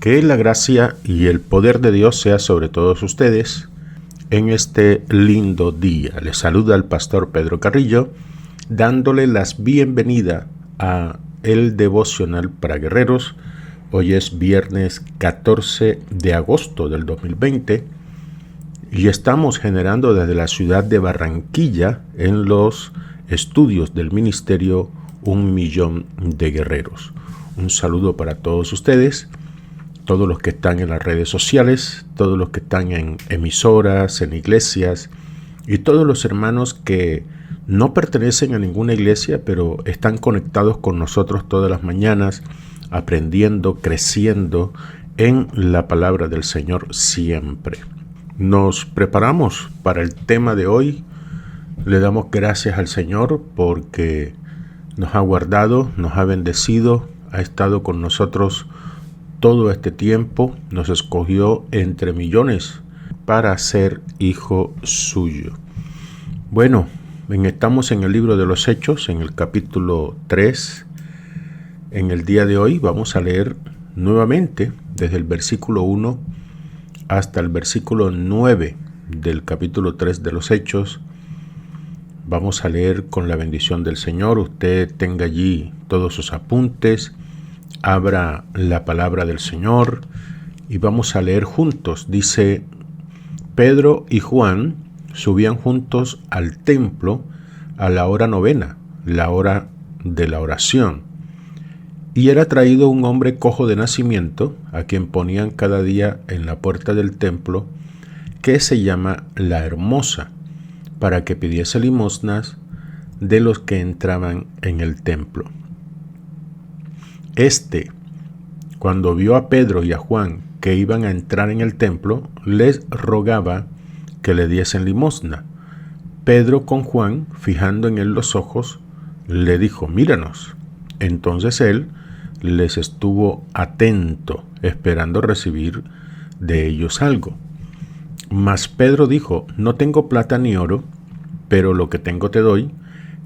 Que la gracia y el poder de Dios sea sobre todos ustedes en este lindo día. Les saluda el pastor Pedro Carrillo, dándole las bienvenidas a el devocional para guerreros. Hoy es viernes 14 de agosto del 2020 y estamos generando desde la ciudad de Barranquilla en los estudios del ministerio 1.000.000 de guerreros. Un saludo para todos ustedes, todos los que están en las redes sociales, todos los que están en emisoras, en iglesias y todos los hermanos que no pertenecen a ninguna iglesia, pero están conectados con nosotros todas las mañanas, aprendiendo, creciendo en la palabra del Señor siempre. Nos preparamos para el tema de hoy. Le damos gracias al Señor porque nos ha guardado, nos ha bendecido, ha estado con nosotros todo este tiempo, nos escogió entre millones para ser hijo suyo. Bueno, estamos en el libro de los Hechos, en el capítulo 3. En el día de hoy vamos a leer nuevamente desde el versículo 1 hasta el versículo 9 del capítulo 3 de los Hechos. Vamos a leer con la bendición del Señor. Usted tenga allí todos sus apuntes, abra la palabra del Señor y vamos a leer juntos. Dice: Pedro y Juan subían juntos al templo a la hora novena, la hora de la oración. Y era traído un hombre cojo de nacimiento, a quien ponían cada día en la puerta del templo, que se llama La Hermosa, para que pidiese limosnas de los que entraban en el templo. Cuando vio a Pedro y a Juan que iban a entrar en el templo, les rogaba que le diesen limosna. Pedro con Juan, fijando en él los ojos, le dijo: míranos. Entonces él les estuvo atento, esperando recibir de ellos algo. Mas Pedro dijo: no tengo plata ni oro, pero lo que tengo te doy.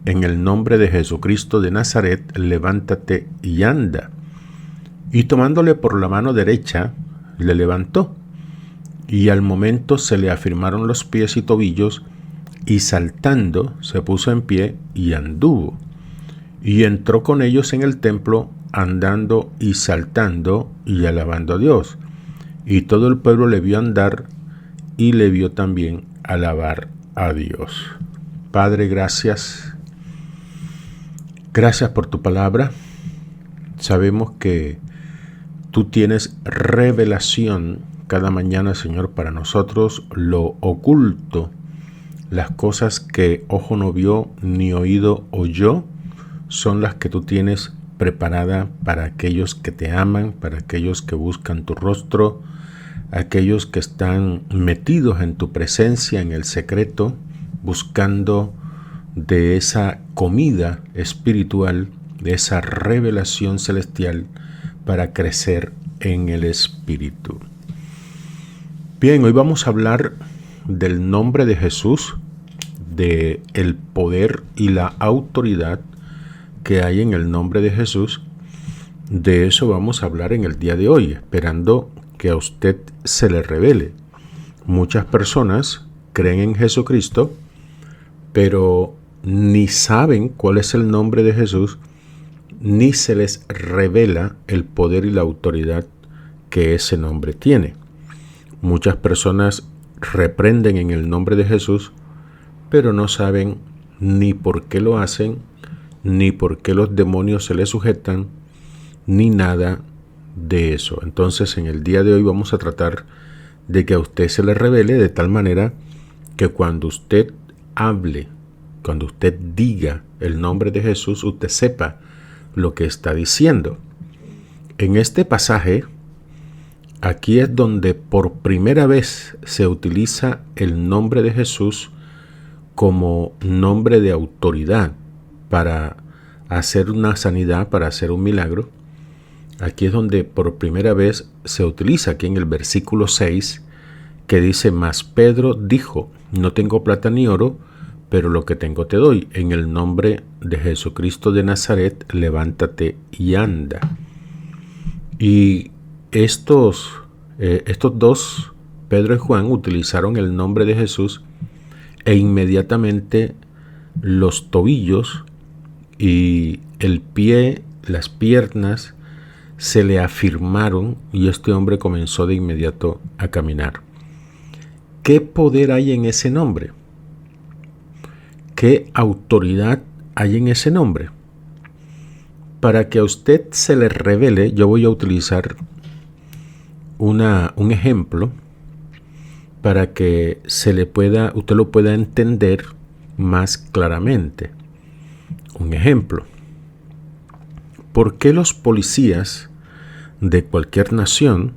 En el nombre de Jesucristo de Nazaret, levántate y anda. Y tomándole por la mano derecha, le levantó. Y al momento se le afirmaron los pies y tobillos, y saltando se puso en pie y anduvo. Y entró con ellos en el templo, andando y saltando y alabando a Dios. Y todo el pueblo le vio andar y le vio también alabar a Dios. Padre, gracias. Gracias por tu palabra. Sabemos que tú tienes revelación cada mañana, Señor, para nosotros. Lo oculto, las cosas que ojo no vio ni oído oyó, son las que tú tienes preparada para aquellos que te aman, para aquellos que buscan tu rostro, aquellos que están metidos en tu presencia en el secreto, buscando de esa comida espiritual, de esa revelación celestial para crecer en el Espíritu. Bien, hoy vamos a hablar del nombre de Jesús, de el poder y la autoridad que hay en el nombre de Jesús. De eso vamos a hablar en el día de hoy, esperando que a usted se le revele. Muchas personas creen en Jesucristo, pero ni saben cuál es el nombre de Jesús, ni se les revela el poder y la autoridad que ese nombre tiene. Muchas personas reprenden en el nombre de Jesús, pero no saben ni por qué lo hacen, ni por qué los demonios se les sujetan, ni nada de eso. Entonces, en el día de hoy vamos a tratar de que a usted se le revele de tal manera que cuando usted hable, cuando usted diga el nombre de Jesús, usted sepa lo que está diciendo. En este pasaje, aquí es donde por primera vez se utiliza el nombre de Jesús como nombre de autoridad para hacer una sanidad, para hacer un milagro. Aquí es donde por primera vez se utiliza, aquí en el versículo 6, que dice: mas Pedro dijo: no tengo plata ni oro, pero lo que tengo te doy. En el nombre de Jesucristo de Nazaret, levántate y anda. Y estos dos, Pedro y Juan, utilizaron el nombre de Jesús e inmediatamente los tobillos y el pie, las piernas, se le afirmaron y este hombre comenzó de inmediato a caminar. ¿Qué poder hay en ese nombre? ¿Qué autoridad hay en ese nombre? Para que a usted se le revele, yo voy a utilizar un ejemplo para que usted lo pueda entender más claramente. Un ejemplo. ¿Por qué los policías de cualquier nación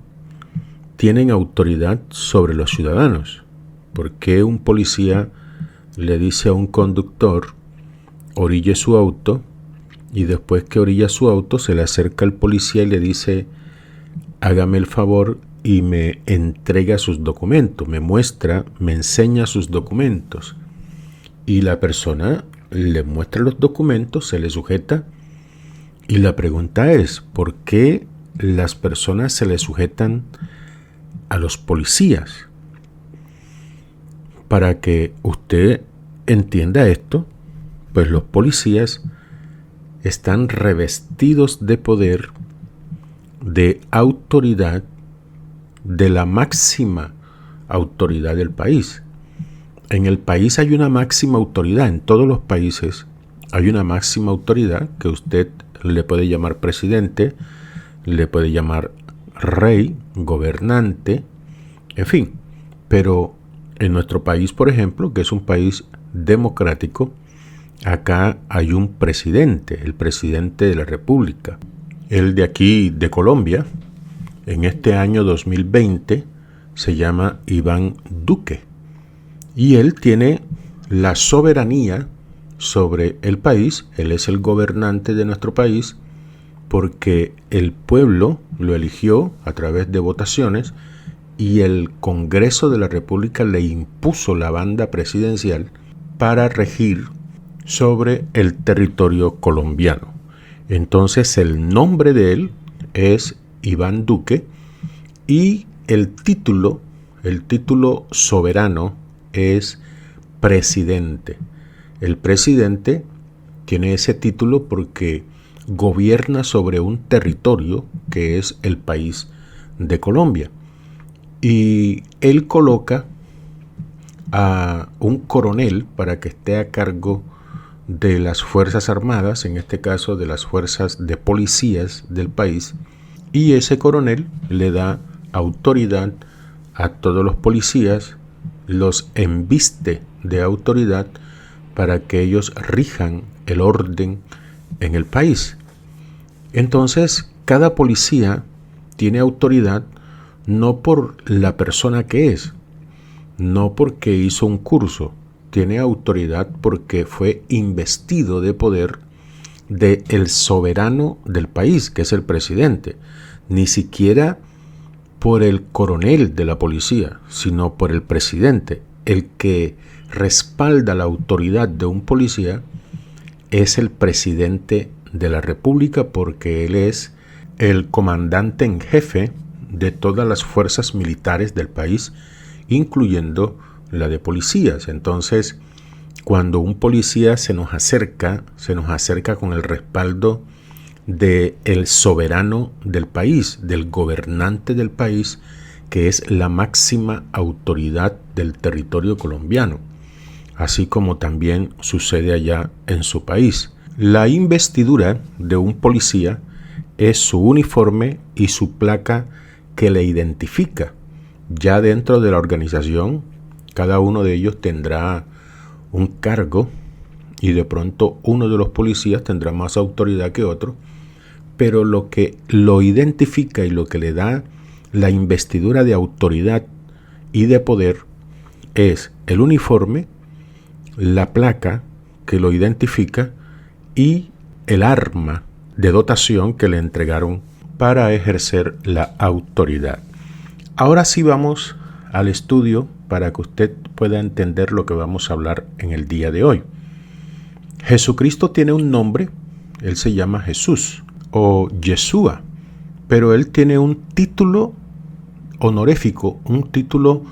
tienen autoridad sobre los ciudadanos? ¿Por qué un policía le dice a un conductor, orille su auto, y después que orilla su auto se le acerca el policía y le dice, hágame el favor y me entrega sus documentos, me enseña sus documentos? Y la persona le muestra los documentos, se le sujeta, y la pregunta es, ¿por qué las personas se le sujetan a los policías? Para que usted entienda esto, pues los policías están revestidos de poder, de autoridad, de la máxima autoridad del país. En el país hay una máxima autoridad, en todos los países hay una máxima autoridad que usted le puede llamar presidente, le puede llamar rey, gobernante, en fin. Pero en nuestro país, por ejemplo, que es un país democrático, acá hay un presidente, el presidente de la República. El de aquí, de Colombia, en este año 2020, se llama Iván Duque. Y él tiene la soberanía sobre el país, él es el gobernante de nuestro país, porque el pueblo lo eligió a través de votaciones y el Congreso de la República le impuso la banda presidencial para regir sobre el territorio colombiano. Entonces el nombre de él es Iván Duque y el título soberano es presidente. El presidente tiene ese título porque gobierna sobre un territorio que es el país de Colombia. Y él coloca a un coronel para que esté a cargo de las Fuerzas Armadas, en este caso de las fuerzas de policías del país, y ese coronel le da autoridad a todos los policías, los embiste de autoridad para que ellos rijan el orden en el país. Entonces, cada policía tiene autoridad no por la persona que es, no porque hizo un curso, tiene autoridad porque fue investido de poder del soberano del país, que es el presidente, ni siquiera por el coronel de la policía, sino por el presidente. El que respalda la autoridad de un policía es el presidente de la República, porque él es el comandante en jefe de todas las fuerzas militares del país, incluyendo la de policías. Entonces, cuando un policía se nos acerca con el respaldo del soberano del país, del gobernante del país, que es la máxima autoridad del territorio colombiano, así como también sucede allá en su país. La investidura de un policía es su uniforme y su placa que le identifica. Ya dentro de la organización, cada uno de ellos tendrá un cargo y de pronto uno de los policías tendrá más autoridad que otro, pero lo que lo identifica y lo que le da la investidura de autoridad y de poder es el uniforme, la placa que lo identifica y el arma de dotación que le entregaron para ejercer la autoridad. Ahora sí vamos al estudio para que usted pueda entender lo que vamos a hablar en el día de hoy. Jesucristo tiene un nombre, él se llama Jesús o Yeshua, pero él tiene un título honorífico, un título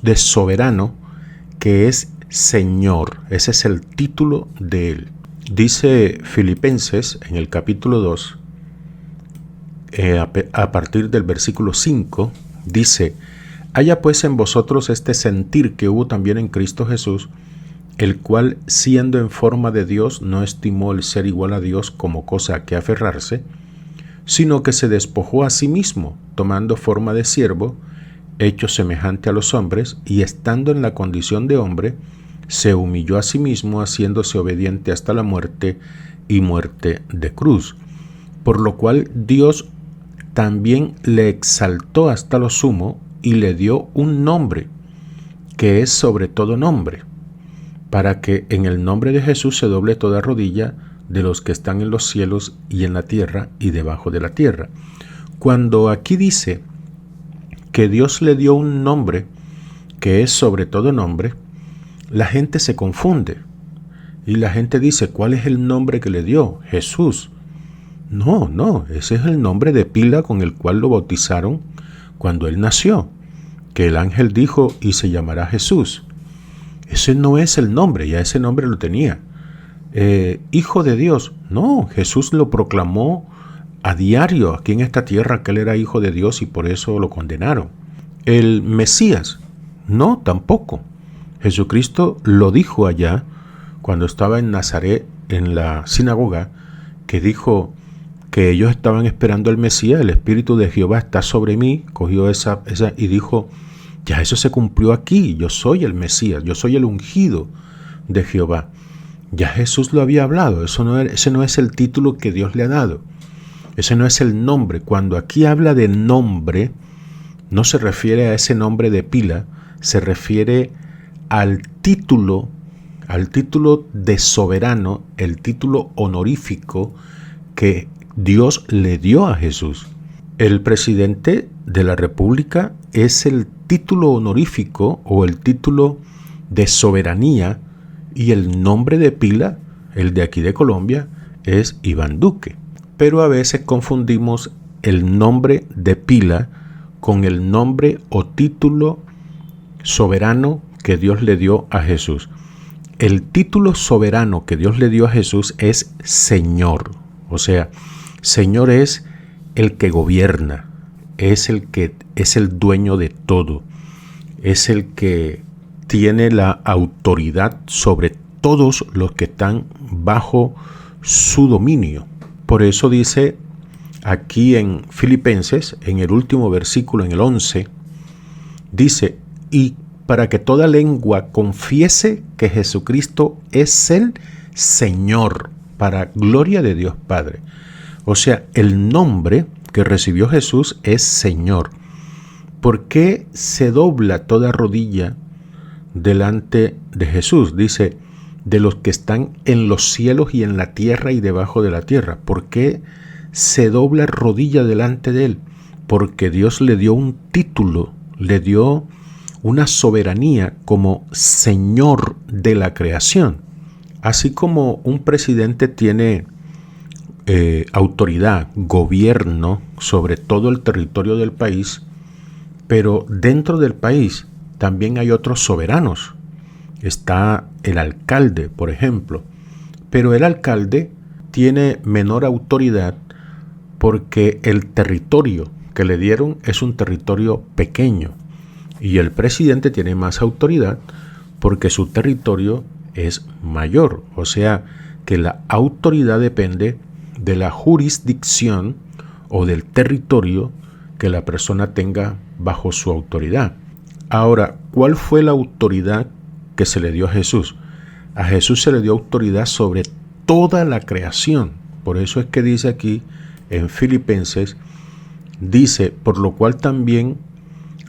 de soberano que es Señor. Ese es el título de él. Dice Filipenses en el capítulo 2, a partir del versículo 5, dice: haya pues en vosotros este sentir que hubo también en Cristo Jesús, el cual, siendo en forma de Dios, no estimó el ser igual a Dios como cosa a que aferrarse, sino que se despojó a sí mismo, tomando forma de siervo, hecho semejante a los hombres, y estando en la condición de hombre, se humilló a sí mismo, haciéndose obediente hasta la muerte y muerte de cruz. Por lo cual Dios también le exaltó hasta lo sumo y le dio un nombre, que es sobre todo nombre, para que en el nombre de Jesús se doble toda rodilla de los que están en los cielos y en la tierra y debajo de la tierra. Cuando aquí dice que Dios le dio un nombre que es sobre todo nombre, la gente se confunde y la gente dice: ¿cuál es el nombre que le dio? Jesús. No, ese es el nombre de pila con el cual lo bautizaron cuando él nació, que el ángel dijo: y se llamará Jesús. Ese no es el nombre, ya ese nombre lo tenía. Hijo de Dios. No, Jesús lo proclamó a diario aquí en esta tierra que él era hijo de Dios y por eso lo condenaron. El Mesías. No, tampoco. Jesucristo lo dijo allá cuando estaba en Nazaret, en la sinagoga, que dijo que ellos estaban esperando al Mesías. El Espíritu de Jehová está sobre mí. Cogió esa y dijo: ya eso se cumplió aquí, yo soy el Mesías, yo soy el ungido de Jehová. Ya Jesús lo había hablado, ese no es el título que Dios le ha dado, ese no es el nombre. Cuando aquí habla de nombre, no se refiere a ese nombre de pila, se refiere al título de soberano, el título honorífico que Dios le dio a Jesús. El presidente de la República es el título honorífico o el título de soberanía, y el nombre de pila, el de aquí de Colombia, es Iván Duque. Pero a veces confundimos el nombre de pila con el nombre o título soberano que Dios le dio a Jesús. El título soberano que Dios le dio a Jesús es Señor. O sea, Señor es el que gobierna, es el que es el dueño de todo, es el que tiene la autoridad sobre todos los que están bajo su dominio. Por eso dice aquí en Filipenses, en el último versículo, en el 11, dice: y para que toda lengua confiese que Jesucristo es el Señor, para gloria de Dios Padre. O sea, el nombre que recibió Jesús es Señor. ¿Por qué se dobla toda rodilla delante de Jesús? Dice: de los que están en los cielos y en la tierra y debajo de la tierra. ¿Por qué se dobla rodilla delante de él? Porque Dios le dio un título, le dio una soberanía como Señor de la creación. Así como un presidente tiene autoridad, gobierno sobre todo el territorio del país, pero dentro del país también hay otros soberanos. Está el alcalde, por ejemplo, pero el alcalde tiene menor autoridad porque el territorio que le dieron es un territorio pequeño, y el presidente tiene más autoridad porque su territorio es mayor. O sea que la autoridad depende de la jurisdicción o del territorio que la persona tenga bajo su autoridad. Ahora, ¿cuál fue la autoridad que se le dio a Jesús? A Jesús se le dio autoridad sobre toda la creación. Por eso es que dice aquí en Filipenses, dice: por lo cual también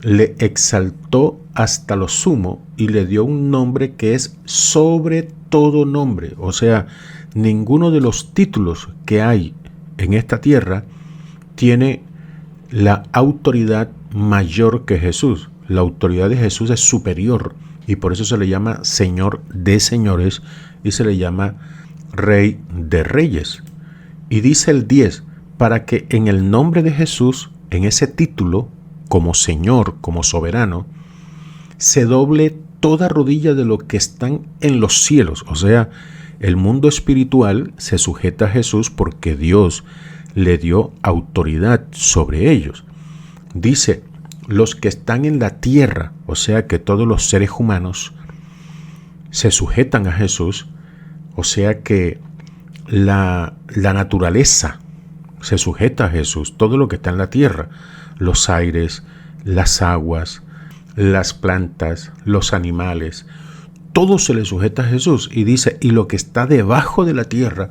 le exaltó hasta lo sumo y le dio un nombre que es sobre todo nombre. O sea, ninguno de los títulos que hay en esta tierra tiene la autoridad mayor que Jesús. La autoridad de Jesús es superior y por eso se le llama Señor de señores y se le llama Rey de reyes. Y dice el 10: para que en el nombre de Jesús, en ese título, como Señor, como soberano, se doble toda rodilla de lo que están en los cielos. O sea, el mundo espiritual se sujeta a Jesús porque Dios le dio autoridad sobre ellos. Dice, los que están en la tierra, o sea que todos los seres humanos se sujetan a Jesús, o sea que la naturaleza se sujeta a Jesús, todo lo que está en la tierra, los aires, las aguas, las plantas, los animales, todo se le sujeta a Jesús. Y dice, y lo que está debajo de la tierra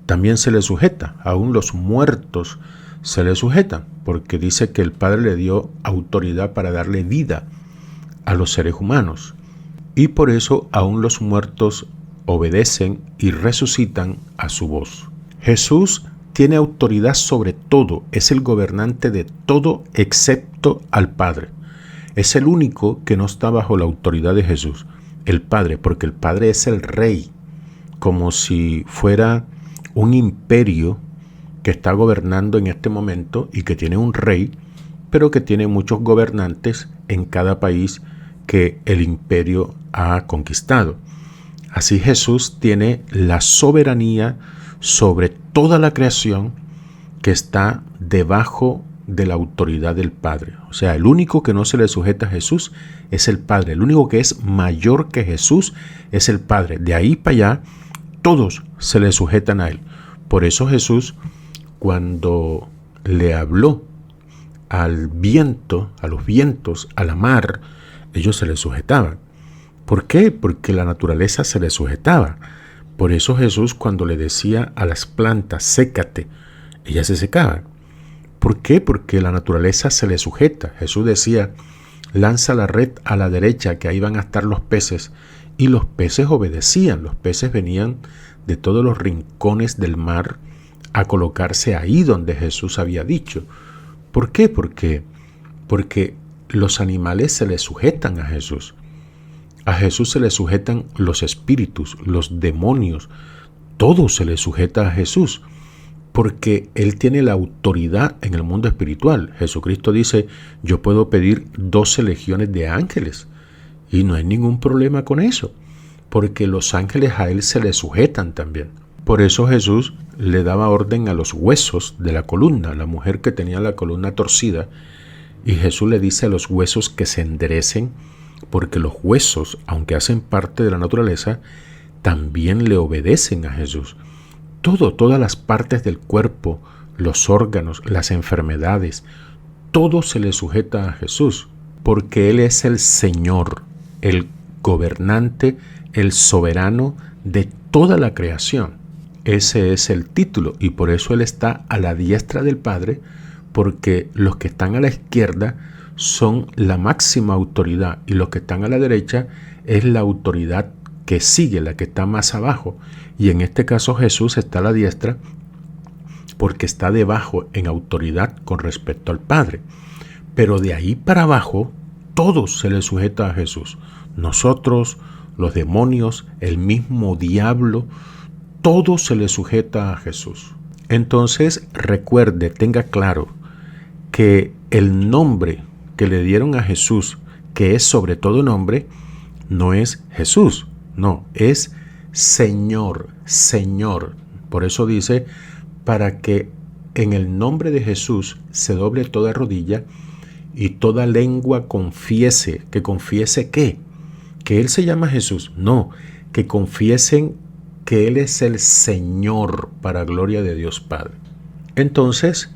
también se le sujeta, aún los muertos se le sujetan, porque dice que el Padre le dio autoridad para darle vida a los seres humanos. Y por eso aún los muertos obedecen y resucitan a su voz. Jesús tiene autoridad sobre todo, es el gobernante de todo excepto al Padre. Es el único que no está bajo la autoridad de Jesús, el Padre, porque el Padre es el Rey, como si fuera un imperio que está gobernando en este momento y que tiene un rey, pero que tiene muchos gobernantes en cada país que el imperio ha conquistado. Así Jesús tiene la soberanía sobre toda la creación que está debajo de la autoridad del Padre. O sea, el único que no se le sujeta a Jesús es el Padre. El único que es mayor que Jesús es el Padre. De ahí para allá, todos se le sujetan a Él. Por eso Jesús, cuando le habló al viento, a los vientos, a la mar, ellos se le sujetaban. ¿Por qué? Porque la naturaleza se le sujetaba. Por eso Jesús, cuando le decía a las plantas, sécate, ellas se secaban. ¿Por qué? Porque la naturaleza se le sujeta. Jesús decía, lanza la red a la derecha, que ahí van a estar los peces. Y los peces obedecían. Los peces venían de todos los rincones del mar a colocarse ahí donde Jesús había dicho. ¿Por qué? Porque los animales se le sujetan a Jesús. A Jesús se le sujetan los espíritus, los demonios. Todo se le sujeta a Jesús, porque Él tiene la autoridad en el mundo espiritual. Jesucristo dice, yo puedo pedir 12 legiones de ángeles, y no hay ningún problema con eso, porque los ángeles a Él se le sujetan también. Por eso Jesús le daba orden a los huesos de la columna, la mujer que tenía la columna torcida, y Jesús le dice a los huesos que se enderecen, porque los huesos, aunque hacen parte de la naturaleza, también le obedecen a Jesús. Todas las partes del cuerpo, los órganos, las enfermedades, todo se le sujeta a Jesús, porque Él es el Señor, el gobernante, el soberano de toda la creación. Ese es el título, y por eso Él está a la diestra del Padre, porque los que están a la izquierda son la máxima autoridad, y los que están a la derecha es la autoridad que sigue, la que está más abajo. Y en este caso Jesús está a la diestra porque está debajo en autoridad con respecto al Padre. Pero de ahí para abajo, todo se le sujeta a Jesús. Nosotros, los demonios, el mismo diablo, todo se le sujeta a Jesús. Entonces, recuerde, tenga claro que el nombre que le dieron a Jesús, que es sobre todo nombre, no es Jesús, no, es Señor, Señor. Por eso dice, para que en el nombre de Jesús se doble toda rodilla y toda lengua confiese. ¿Que confiese qué? ¿Que Él se llama Jesús? No, que confiesen que Él es el Señor, para gloria de Dios Padre. Entonces,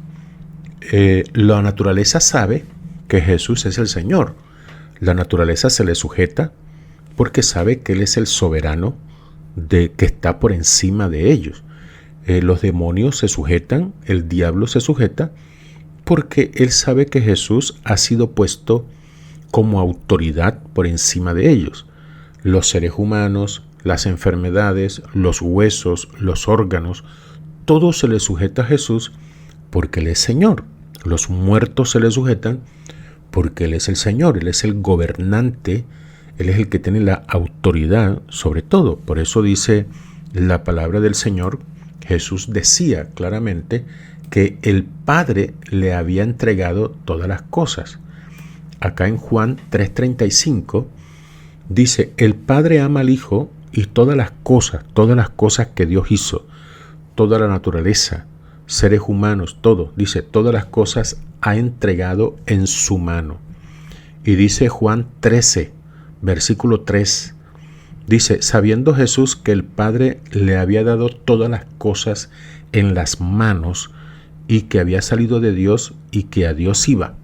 la naturaleza sabe que Jesús es el Señor. La naturaleza se le sujeta porque sabe que Él es el soberano que está por encima de ellos. Los demonios se sujetan, el diablo se sujeta, porque Él sabe que Jesús ha sido puesto como autoridad por encima de ellos. Los seres humanos, las enfermedades, los huesos, los órganos, todo se le sujeta a Jesús porque Él es Señor. Los muertos se le sujetan porque Él es el Señor, Él es el gobernante, Él es el que tiene la autoridad sobre todo. Por eso dice la palabra del Señor, Jesús decía claramente que el Padre le había entregado todas las cosas. Acá en Juan 3:35 dice, el Padre ama al Hijo y todas las cosas que Dios hizo, toda la naturaleza, seres humanos, todo, dice, todas las cosas ha entregado en su mano. Y dice Juan 13, versículo 3, dice, sabiendo Jesús que el Padre le había dado todas las cosas en las manos y que había salido de Dios y que a Dios iba.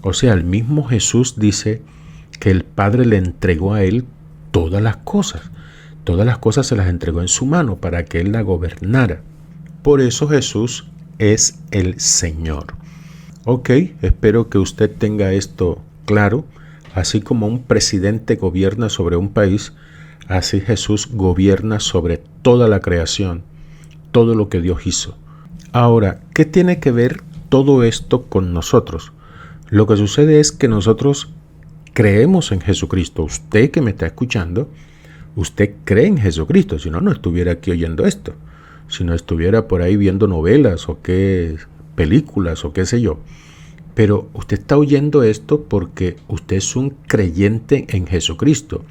O sea, el mismo Jesús dice que el Padre le entregó a él todas las cosas se las entregó en su mano para que él la gobernara. Por eso Jesús es el Señor. Ok, espero que usted tenga esto claro. Así como un presidente gobierna sobre un país, así Jesús gobierna sobre toda la creación, todo lo que Dios hizo. Ahora, ¿qué tiene que ver todo esto con nosotros? Lo que sucede es que nosotros creemos en Jesucristo. Usted que me está escuchando, usted cree en Jesucristo, si no, no estuviera aquí oyendo esto. Si no estuviera por ahí viendo novelas o qué películas o qué sé yo. Pero usted está oyendo esto porque usted es un creyente en Jesucristo.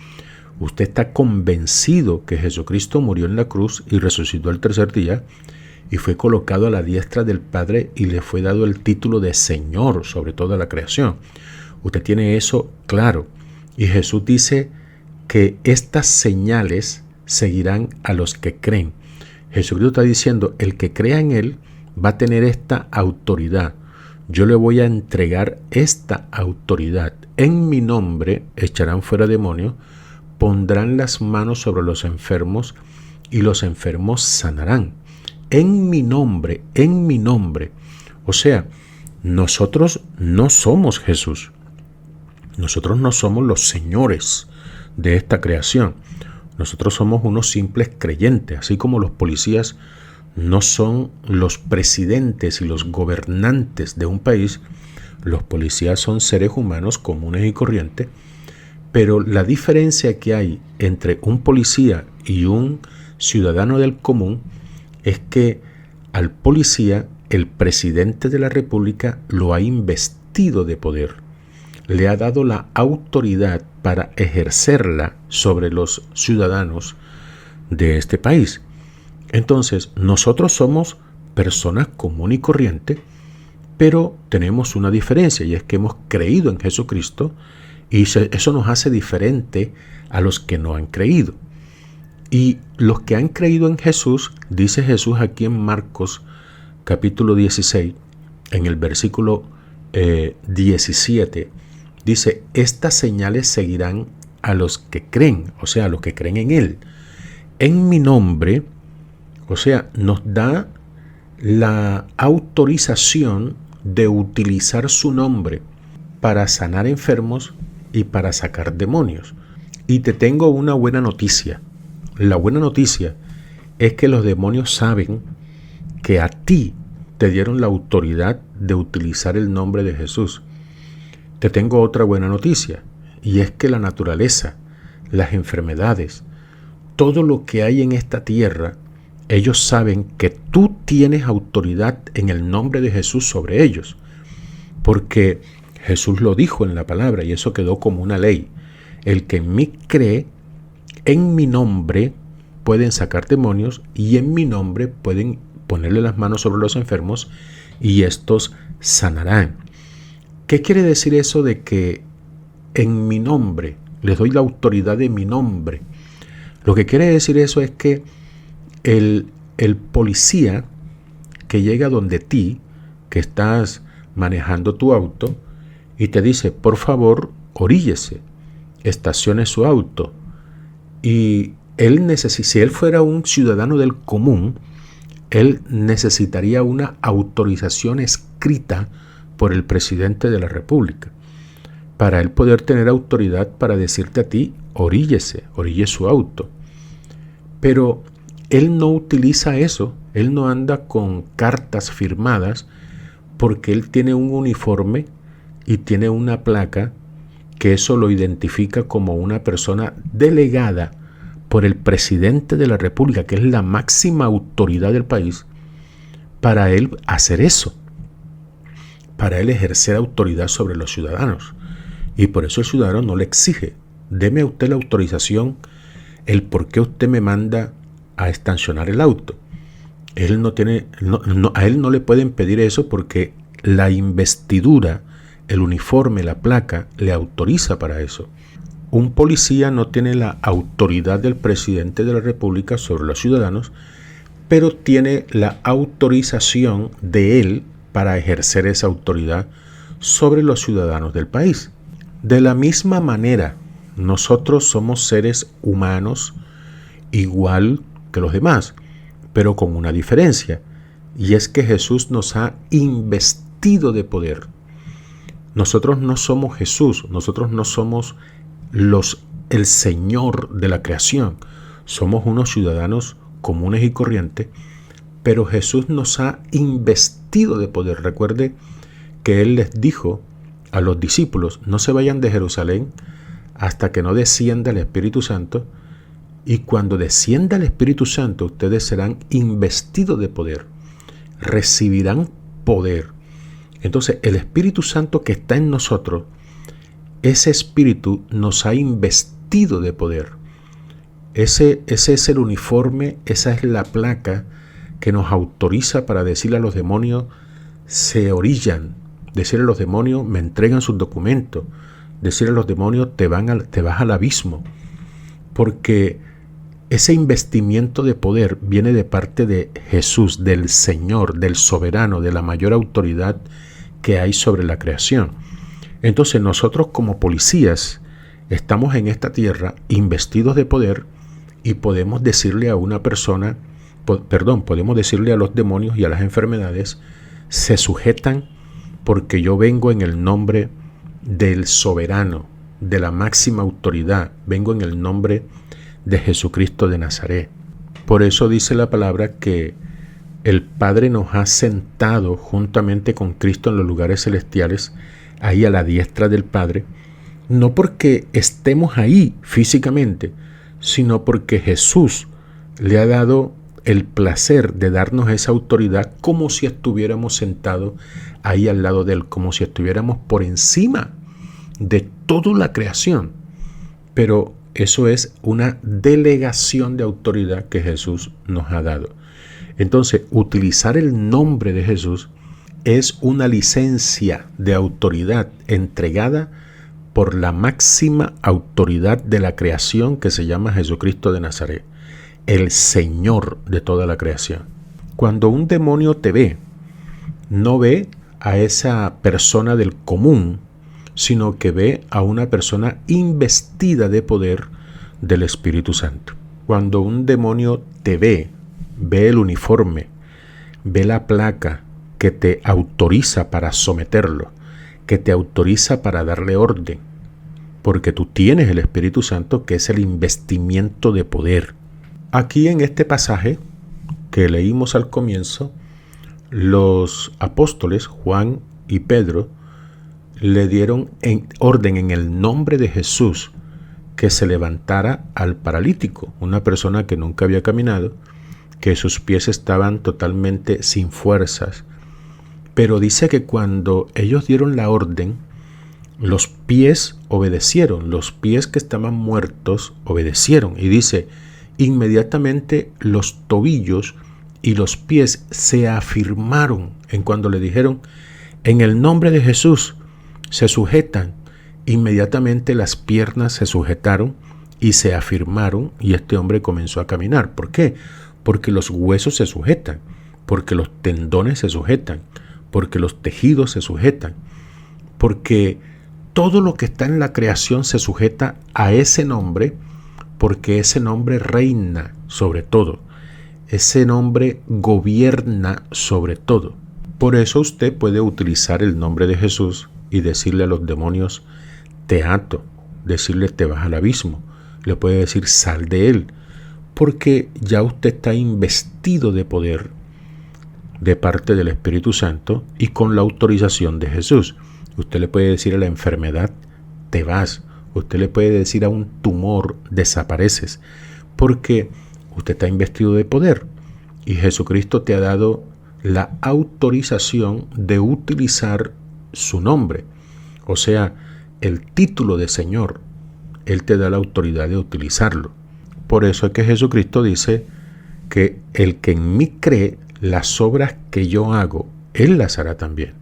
Usted está convencido que Jesucristo murió en la cruz y resucitó al tercer día y fue colocado a la diestra del Padre y le fue dado el título de Señor sobre toda la creación. Usted tiene eso claro. Y Jesús dice que estas señales seguirán a los que creen. Jesucristo está diciendo, el que crea en Él va a tener esta autoridad. Yo le voy a entregar esta autoridad. En mi nombre echarán fuera demonios, pondrán las manos sobre los enfermos y los enfermos sanarán. En mi nombre, en mi nombre. O sea, nosotros no somos Jesús. Nosotros no somos los señores de esta creación. Nosotros somos unos simples creyentes, así como los policías no son los presidentes y los gobernantes de un país. Los policías son seres humanos comunes y corrientes, pero la diferencia que hay entre un policía y un ciudadano del común es que al policía el presidente de la República lo ha investido de poder, le ha dado la autoridad para ejercerla sobre los ciudadanos de este país. Entonces, nosotros somos personas común y corriente, pero tenemos una diferencia y es que hemos creído en Jesucristo y eso nos hace diferente a los que no han creído. Y los que han creído en Jesús, dice Jesús aquí en Marcos capítulo 16, en el versículo 17, dice, estas señales seguirán a los que creen, o sea, a los que creen en Él. En mi nombre, o sea, nos da la autorización de utilizar su nombre para sanar enfermos y para sacar demonios. Y te tengo una buena noticia. La buena noticia es que los demonios saben que a ti te dieron la autoridad de utilizar el nombre de Jesús. Te tengo otra buena noticia, y es que la naturaleza, las enfermedades, todo lo que hay en esta tierra, ellos saben que tú tienes autoridad en el nombre de Jesús sobre ellos, porque Jesús lo dijo en la palabra y eso quedó como una ley. El que en mí cree, en mi nombre pueden sacar demonios y en mi nombre pueden ponerle las manos sobre los enfermos y estos sanarán. ¿Qué quiere decir eso de que en mi nombre, les doy la autoridad de mi nombre? Lo que quiere decir eso es que el policía que llega donde ti, que estás manejando tu auto, y te dice, por favor, oríllese, estacione su auto. Y si él fuera un ciudadano del común, él necesitaría una autorización escrita por el presidente de la República, para él poder tener autoridad para decirte a ti, orille su auto. Pero él no utiliza eso, él no anda con cartas firmadas, porque él tiene un uniforme y tiene una placa que eso lo identifica como una persona delegada por el presidente de la República, que es la máxima autoridad del país, para él hacer eso, para él ejercer autoridad sobre los ciudadanos. Y por eso el ciudadano no le exige: deme a usted la autorización, el por qué usted me manda a estacionar el auto. Él a él no le pueden pedir eso porque la investidura, el uniforme, la placa, le autoriza para eso. Un policía no tiene la autoridad del presidente de la República sobre los ciudadanos, pero tiene la autorización de él para ejercer esa autoridad sobre los ciudadanos del país. De la misma manera, nosotros somos seres humanos igual que los demás, pero con una diferencia, y es que Jesús nos ha investido de poder. Nosotros no somos Jesús, nosotros no somos el Señor de la creación, somos unos ciudadanos comunes y corrientes, pero Jesús nos ha investido de poder. Recuerde que Él les dijo a los discípulos: no se vayan de Jerusalén hasta que no descienda el Espíritu Santo, y cuando descienda el Espíritu Santo ustedes serán investidos de poder, recibirán poder. Entonces el Espíritu Santo que está en nosotros, ese Espíritu nos ha investido de poder. Ese es el uniforme, esa es la placa que nos autoriza para decirle a los demonios: se orillan, decirle a los demonios: me entregan sus documentos, decirle a los demonios: te vas al abismo. Porque ese investimiento de poder viene de parte de Jesús, del Señor, del soberano, de la mayor autoridad que hay sobre la creación. Entonces nosotros como policías estamos en esta tierra investidos de poder y podemos decirle a una persona, podemos decirle a los demonios y a las enfermedades: se sujetan porque yo vengo en el nombre del soberano, de la máxima autoridad, vengo en el nombre de Jesucristo de Nazaret. Por eso dice la palabra que el Padre nos ha sentado juntamente con Cristo en los lugares celestiales, ahí a la diestra del Padre, no porque estemos ahí físicamente, sino porque Jesús le ha dado el placer de darnos esa autoridad como si estuviéramos sentados ahí al lado de Él, como si estuviéramos por encima de toda la creación. Pero eso es una delegación de autoridad que Jesús nos ha dado. Entonces, utilizar el nombre de Jesús es una licencia de autoridad entregada por la máxima autoridad de la creación, que se llama Jesucristo de Nazaret, el Señor de toda la creación. Cuando un demonio te ve, no ve a esa persona del común, sino que ve a una persona investida de poder del Espíritu Santo. Cuando un demonio te ve el uniforme, ve la placa que te autoriza para someterlo, que te autoriza para darle orden, porque tú tienes el Espíritu Santo, que es el investimiento de poder. Aquí en este pasaje que leímos al comienzo, los apóstoles Juan y Pedro le dieron orden en el nombre de Jesús que se levantara al paralítico, una persona que nunca había caminado, que sus pies estaban totalmente sin fuerzas. Pero dice que cuando ellos dieron la orden, los pies obedecieron, los pies que estaban muertos obedecieron. Y dice, inmediatamente los tobillos y los pies se afirmaron en cuando le dijeron: en el nombre de Jesús se sujetan. Inmediatamente las piernas se sujetaron y se afirmaron, y este hombre comenzó a caminar. ¿Por qué? Porque los huesos se sujetan, porque los tendones se sujetan, porque los tejidos se sujetan, porque todo lo que está en la creación se sujeta a ese nombre, porque ese nombre reina sobre todo, ese nombre gobierna sobre todo. Por eso usted puede utilizar el nombre de Jesús y decirle a los demonios: te ato, decirle: te vas al abismo. Le puede decir: sal de él, porque ya usted está investido de poder de parte del Espíritu Santo y con la autorización de Jesús. Usted le puede decir a la enfermedad: te vas. Usted le puede decir a un tumor: desapareces, porque usted está investido de poder y Jesucristo te ha dado la autorización de utilizar su nombre. O sea, el título de Señor, Él te da la autoridad de utilizarlo. Por eso es que Jesucristo dice que el que en mí cree, las obras que yo hago, Él las hará también.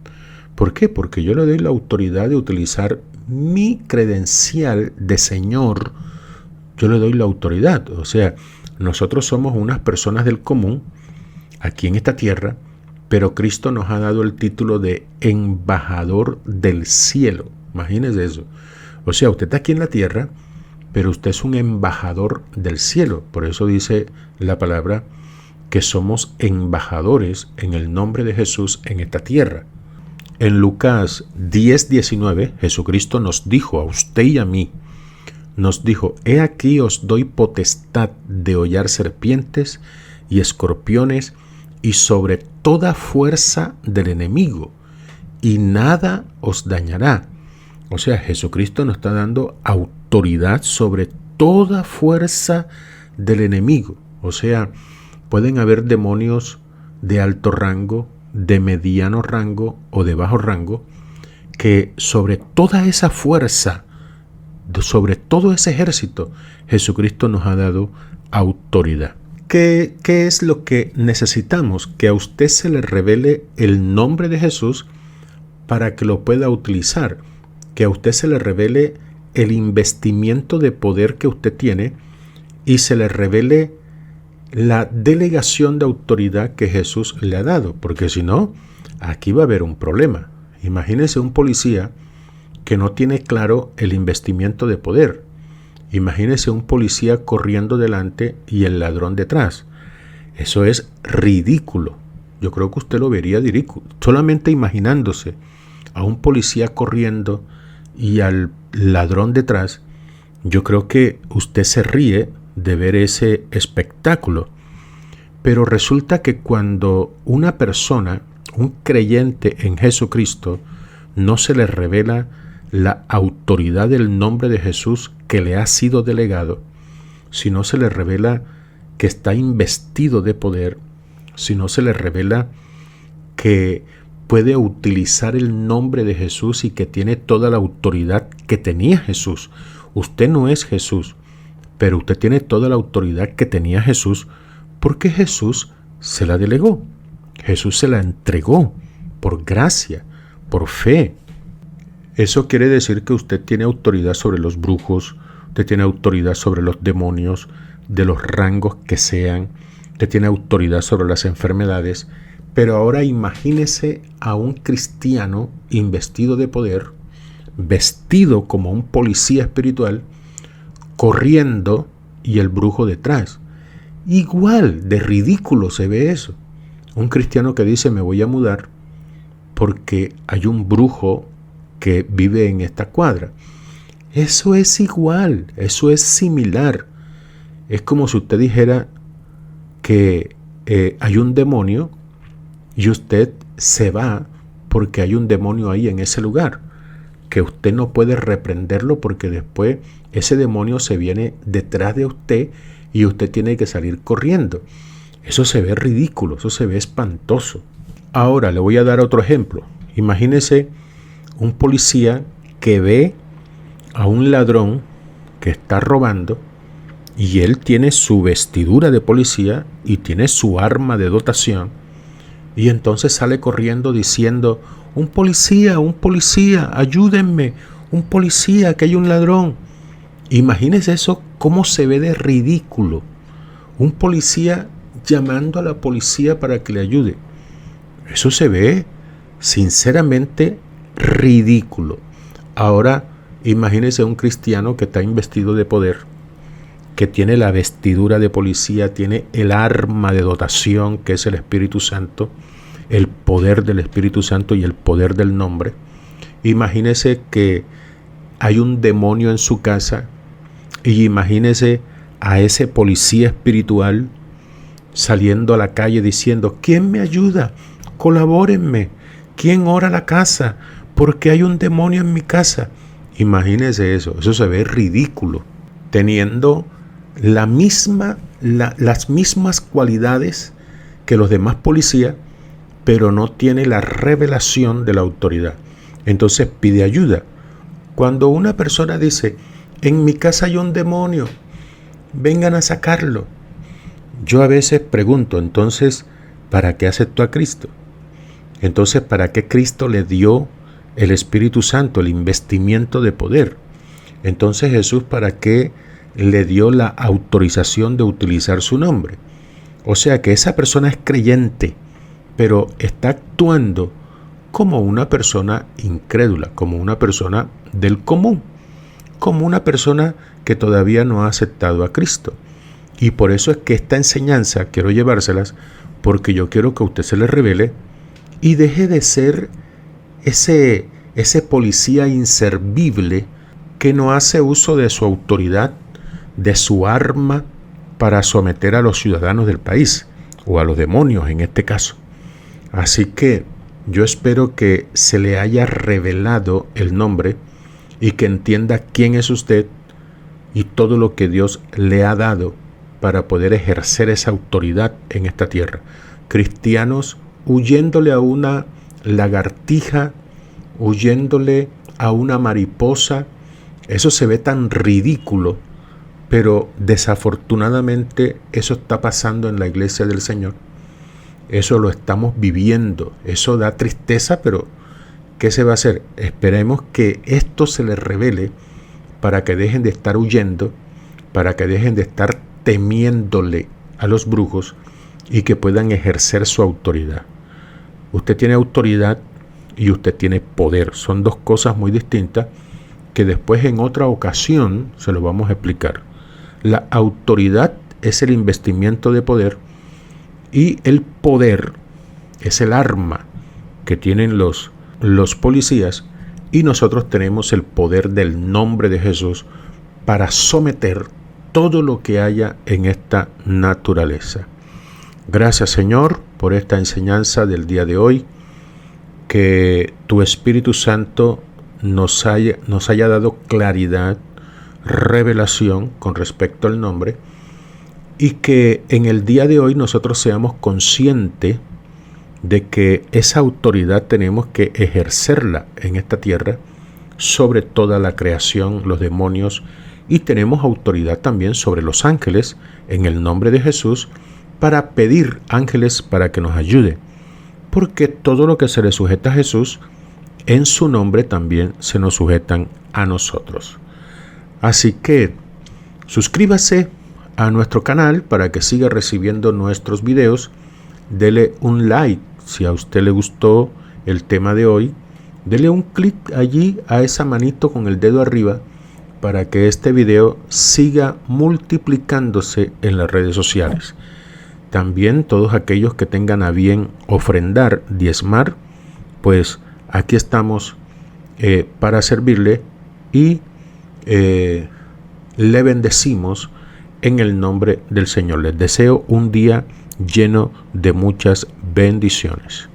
¿Por qué? Porque yo le doy la autoridad de utilizar mi credencial de Señor. Yo le doy la autoridad. O sea, nosotros somos unas personas del común aquí en esta tierra, pero Cristo nos ha dado el título de embajador del cielo. Imagínese eso. O sea, usted está aquí en la tierra, pero usted es un embajador del cielo. Por eso dice la palabra que somos embajadores en el nombre de Jesús en esta tierra. En Lucas 10:19, Jesucristo nos dijo a usted y a mí, nos dijo: he aquí os doy potestad de hollar serpientes y escorpiones y sobre toda fuerza del enemigo, y nada os dañará. O sea, Jesucristo nos está dando autoridad sobre toda fuerza del enemigo. O sea, pueden haber demonios de alto rango, de mediano rango o de bajo rango, que sobre toda esa fuerza, sobre todo ese ejército, Jesucristo nos ha dado autoridad. ¿Qué es lo que necesitamos? Que a usted se le revele el nombre de Jesús para que lo pueda utilizar. Que a usted se le revele el investimiento de poder que usted tiene y se le revele la delegación de autoridad que Jesús le ha dado. Porque si no, aquí va a haber un problema. Imagínese un policía que no tiene claro el investimiento de poder. Imagínese un policía corriendo delante y el ladrón detrás. Eso es ridículo. Yo creo que usted lo vería ridículo. Solamente imaginándose a un policía corriendo y al ladrón detrás, yo creo que usted se ríe de ver ese espectáculo. Pero resulta que cuando una persona, un creyente en Jesucristo, no se le revela la autoridad del nombre de Jesús que le ha sido delegado, si no se le revela que está investido de poder, si no se le revela que puede utilizar el nombre de Jesús y que tiene toda la autoridad que tenía Jesús. Usted no es Jesús, pero usted tiene toda la autoridad que tenía Jesús porque Jesús se la delegó. Jesús se la entregó por gracia, por fe. Eso quiere decir que usted tiene autoridad sobre los brujos, usted tiene autoridad sobre los demonios, de los rangos que sean, usted tiene autoridad sobre las enfermedades, pero ahora imagínese a un cristiano investido de poder, vestido como un policía espiritual, corriendo y el brujo detrás. Igual de ridículo se ve eso. Un cristiano que dice: me voy a mudar porque hay un brujo que vive en esta cuadra. Eso es igual, eso es similar. Es como si usted dijera que hay un demonio y usted se va porque hay un demonio ahí en ese lugar, que usted no puede reprenderlo porque después ese demonio se viene detrás de usted y usted tiene que salir corriendo. Eso se ve ridículo, eso se ve espantoso. Ahora le voy a dar otro ejemplo. Imagínese un policía que ve a un ladrón que está robando y él tiene su vestidura de policía y tiene su arma de dotación, y entonces sale corriendo diciendo: un policía, ayúdenme, un policía, que hay un ladrón. Imagínese eso, cómo se ve de ridículo. Un policía llamando a la policía para que le ayude. Eso se ve sinceramente ridículo. Ahora imagínese un cristiano que está investido de poder, que tiene la vestidura de policía, tiene el arma de dotación que es el Espíritu Santo, el poder del Espíritu Santo y el poder del nombre. Imagínese que hay un demonio en su casa y imagínese a ese policía espiritual saliendo a la calle diciendo: ¿quién me ayuda? Colabórenme. ¿Quién ora la casa? Porque hay un demonio en mi casa. Imagínese eso se ve ridículo, teniendo las mismas cualidades que los demás policías, pero no tiene la revelación de la autoridad. Entonces pide ayuda. Cuando una persona dice, en mi casa hay un demonio, vengan a sacarlo. Yo a veces pregunto, entonces, ¿para qué aceptó a Cristo? Entonces, ¿para qué Cristo le dio el Espíritu Santo, el investimiento de poder? Entonces, Jesús, ¿para qué le dio la autorización de utilizar su nombre? O sea que esa persona es creyente, pero está actuando como una persona incrédula, como una persona del común, como una persona que todavía no ha aceptado a Cristo. Y por eso es que esta enseñanza quiero llevárselas, porque yo quiero que a usted se le revele y deje de ser ese policía inservible que no hace uso de su autoridad, de su arma para someter a los ciudadanos del país, o a los demonios en este caso. Así que yo espero que se le haya revelado el nombre y que entienda quién es usted y todo lo que Dios le ha dado para poder ejercer esa autoridad en esta tierra. Cristianos huyéndole a una lagartija, huyéndole a una mariposa, eso se ve tan ridículo, pero desafortunadamente eso está pasando en la iglesia del Señor. Eso lo estamos viviendo, eso da tristeza, pero ¿qué se va a hacer? Esperemos que esto se les revele para que dejen de estar huyendo, para que dejen de estar temiéndole a los brujos y que puedan ejercer su autoridad. Usted tiene autoridad y usted tiene poder. Son dos cosas muy distintas que después en otra ocasión se lo vamos a explicar. La autoridad es el investimiento de poder y el poder es el arma que tienen los policías, y nosotros tenemos el poder del nombre de Jesús para someter todo lo que haya en esta naturaleza. Gracias, Señor, por esta enseñanza del día de hoy. Que tu Espíritu Santo nos haya dado claridad, revelación con respecto al nombre, y que en el día de hoy nosotros seamos conscientes de que esa autoridad tenemos que ejercerla en esta tierra sobre toda la creación, los demonios, y tenemos autoridad también sobre los ángeles en el nombre de Jesús para pedir ángeles para que nos ayude, porque todo lo que se le sujeta a Jesús, en su nombre también se nos sujetan a nosotros. Así que suscríbase a nuestro canal para que siga recibiendo nuestros videos. Dele un like si a usted le gustó el tema de hoy. Dele un clic allí a esa manito con el dedo arriba para que este video siga multiplicándose en las redes sociales. También todos aquellos que tengan a bien ofrendar, diezmar, pues aquí estamos para servirle y le bendecimos en el nombre del Señor. Les deseo un día lleno de muchas bendiciones.